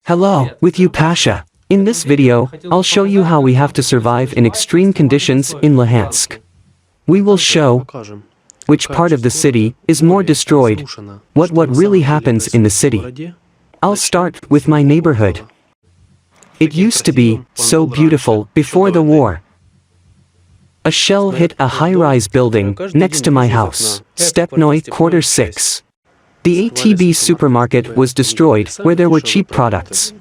Hello, with you Pasha. In this video, I'll show you how we have to survive in extreme conditions in Luhansk. We will show which part of the city is more destroyed, what really happens in the city. I'll start with my neighborhood. It used to be so beautiful before the war. A shell hit a high-rise building next to my house, Stepnoy Quarter 6. The ATB supermarket was destroyed where there were cheap products.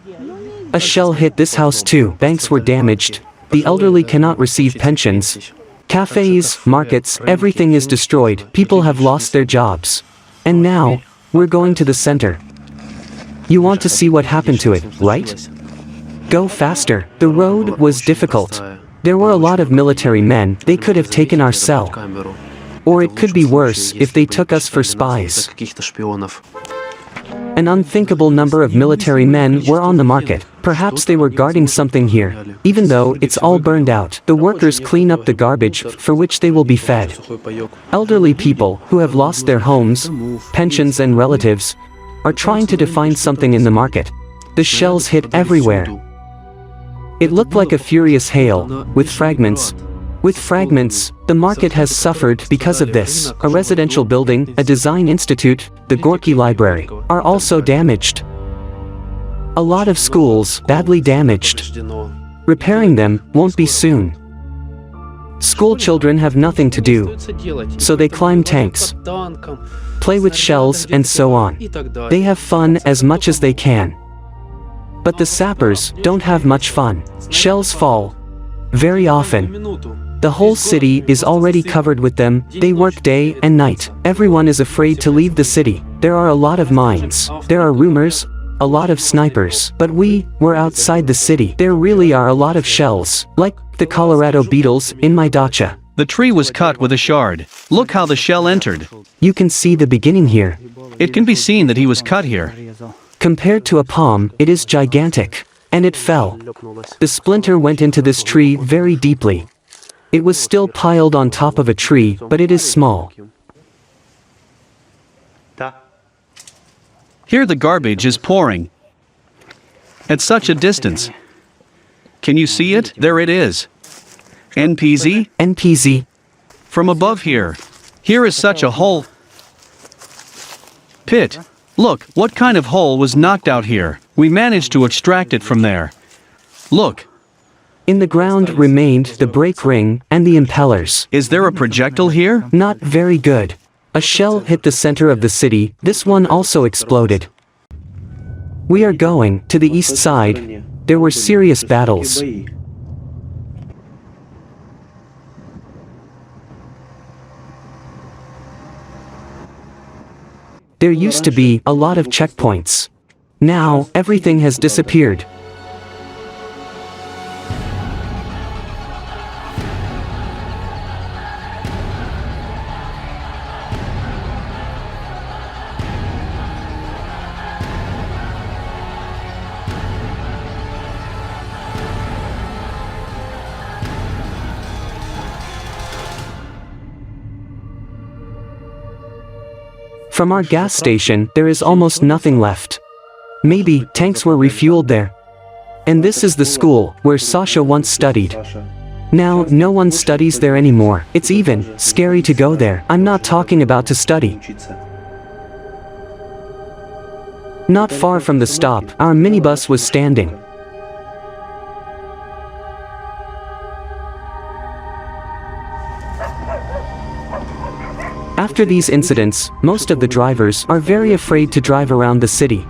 A shell hit this house too. Banks were damaged. The elderly cannot receive pensions. Cafes, markets, everything is destroyed. People have lost their jobs. And now, we're going to the center. You want to see what happened to it, right? Go faster. The road was difficult. There were a lot of military men. They could have taken our cell. Or it could be worse if they took us for spies. An unthinkable number of military men were on the market. Perhaps they were guarding something here. Even though it's all burned out, the workers clean up the garbage for which they will be fed. Elderly people who have lost their homes, pensions and relatives are trying to find something in the market. The shells hit everywhere. It looked like a furious hail, with fragments. With fragments, the market has suffered because of this. A residential building, a design institute, the Gorky Library, are also damaged. A lot of schools, badly damaged. Repairing them won't be soon. School children have nothing to do, so they climb tanks, play with shells and so on. They have fun as much as they can. But the sappers don't have much fun. Shells fall very often. The whole city is already covered with them. They work day and night. Everyone is afraid to leave the city. There are a lot of mines. There are rumors, a lot of snipers. But we're outside the city. There really are a lot of shells, like the Colorado beetles in my dacha. The tree was cut with a shard. Look how the shell entered. You can see the beginning here. It can be seen that he was cut here. Compared to a palm, it is gigantic. And it fell. The splinter went into this tree very deeply. It was still piled on top of a tree, but it is small. Here the garbage is pouring. At such a distance. Can you see it? There it is. NPZ? NPZ. From above here. Here is such a hole. Pit. Look, what kind of hole was knocked out here? We managed to extract it from there. Look. In the ground remained the brake ring and the impellers. Is there a projectile here? Not very good. A shell hit the center of the city. This one also exploded. We are going to the east side. There were serious battles. There used to be a lot of checkpoints. Now, everything has disappeared. From our gas station, there is almost nothing left. Maybe tanks were refueled there. And this is the school where Sasha once studied. Now, no one studies there anymore. It's even scary to go there. I'm not talking about to study. Not far from the stop, our minibus was standing. After these incidents, most of the drivers are very afraid to drive around the city.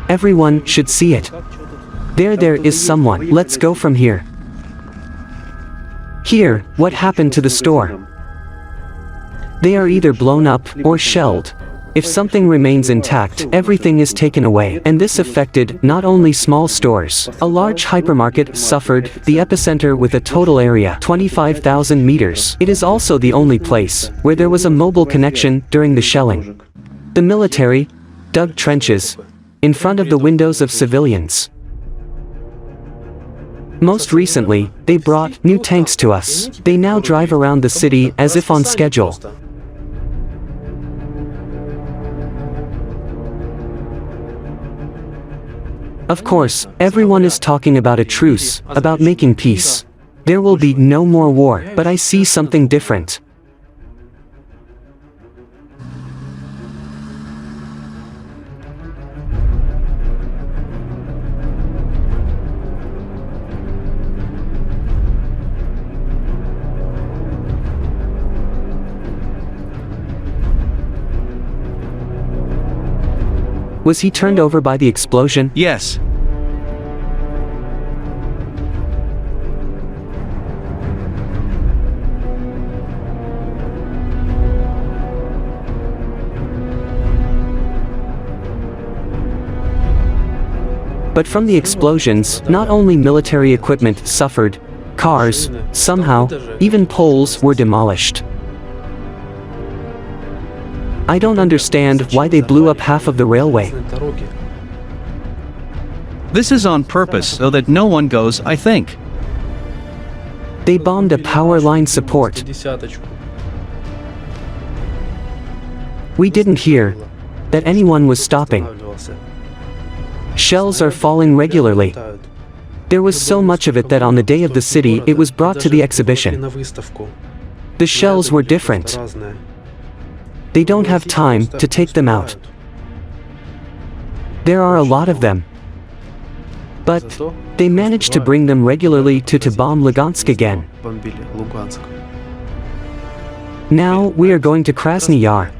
Everyone should see it. There is someone. Let's go from here. Here, what happened to the store? They are either blown up or shelled. If something remains intact, everything is taken away. And this affected not only small stores. A large hypermarket suffered, the epicenter with a total area 25,000 meters. It is also the only place where there was a mobile connection during the shelling. The military dug trenches in front of the windows of civilians. Most recently, they brought new tanks to us. They now drive around the city as if on schedule. Of course, everyone is talking about a truce, about making peace. There will be no more war, but I see something different. Was he turned over by the explosion? Yes. But from the explosions, not only military equipment suffered, cars, somehow, even poles were demolished. I don't understand why they blew up half of the railway. This is on purpose so that no one goes, I think. They bombed a power line support. We didn't hear that anyone was stopping. Shells are falling regularly. There was so much of it that on the day of the city it was brought to the exhibition. The shells were different. They don't have time to take them out. There are a lot of them. But they managed to bring them regularly to bomb Lugansk again. Now we are going to Krasny Yar.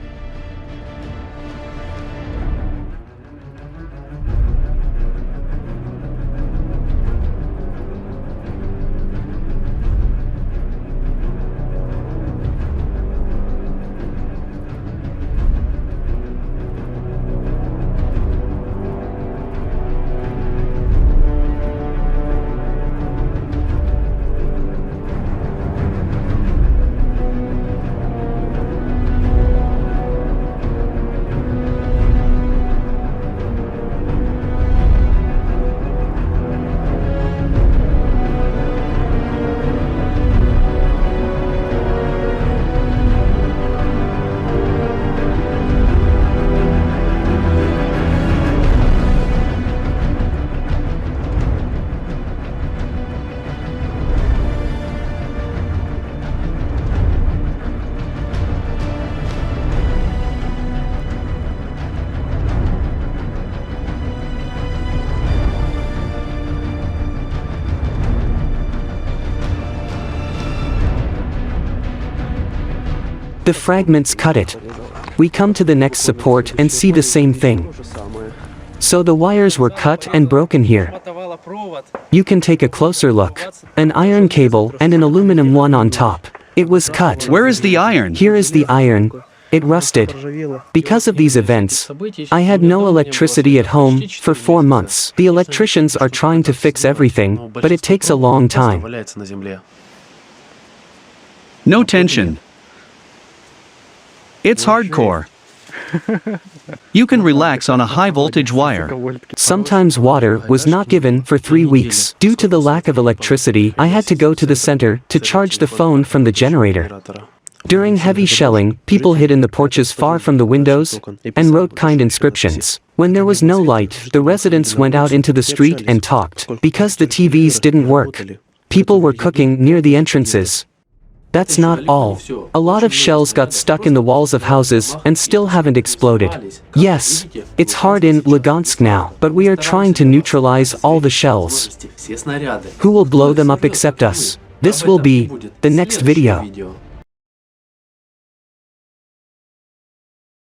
The fragments cut it. We come to the next support and see the same thing. So the wires were cut and broken here. You can take a closer look. An iron cable and an aluminum one on top. It was cut. Where is the iron? Here is the iron. It rusted. Because of these events, I had no electricity at home for 4 months. The electricians are trying to fix everything, but it takes a long time. No tension. It's hardcore. You can relax on a high-voltage wire. Sometimes water was not given for 3 weeks. Due to the lack of electricity, I had to go to the center to charge the phone from the generator. During heavy shelling, people hid in the porches far from the windows and wrote kind inscriptions. When there was no light, the residents went out into the street and talked. Because the TVs didn't work, people were cooking near the entrances. That's not all. A lot of shells got stuck in the walls of houses and still haven't exploded. Yes, it's hard in Lugansk now, but we are trying to neutralize all the shells. Who will blow them up except us? This will be the next video.